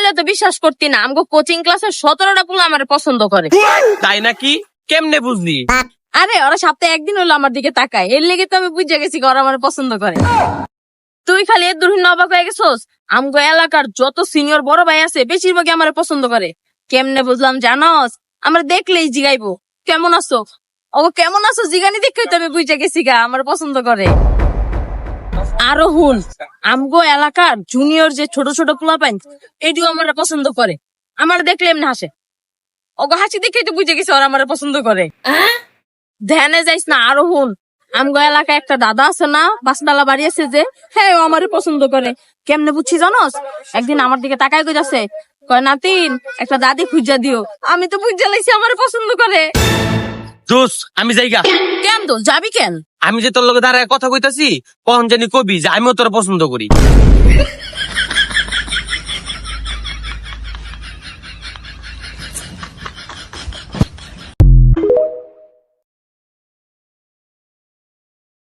কইলে তো বিশ্বাস করতি না, আমগো কোচিং ক্লাসের 17টা পোলা আমার পছন্দ করে। তাই নাকি? কেমনে বুঝলি? আরে ওরা সপ্তাহে একদিন হলো আমার দিকে তাকায়, এর লেগে তো আমি বুঝে গেছি ওরা আমার পছন্দ করে। তুই খালি এর দুর্হিন অবাক হয়ে গেছোস? আমগো এলাকার যত সিনিয়র বড় ভাই আছে বেশিরভাগই আমার পছন্দ করে। কেমনে বুঝলাম জানস? আমরা দেখলেই জিগাইবো কেমন আছো, ও কেমন আছো জিগানি দেখে তো আমি বুঝে গেছি গা আমার পছন্দ করে। আরো হুন, আমগো এলাকার জুনিয়র যে ছোট ছোট পোলা পাইন এটিও আমার পছন্দ করে। আমার দেখলে এমনি হাসে, ওগো হাসি দেখে তো বুঝে গেছি ওরা আমার পছন্দ করে। ধ্যানে যাইস না। আরো হুন, আমগো এলাকায় একটা দাদা আছে না, বাসতলা বাড়ি আছে যে, হ্যাঁ ও আমারে পছন্দ করে। কেমনে বুঝছি জানোস? একদিন আমার দিকে তাকায় কইতাছে, কয় নাতিন একটা দাদি খুঁজা দিও। আমি তো বুঝা লাইছি আমার পছন্দ করে। দোষ আমি যাইগা। কেন তো যাবি কেন? আমি যে তোর লগে দাঁড়ায় কথা কইতাছি, কখন জানি কবি যে আমিও তোর পছন্দ করি।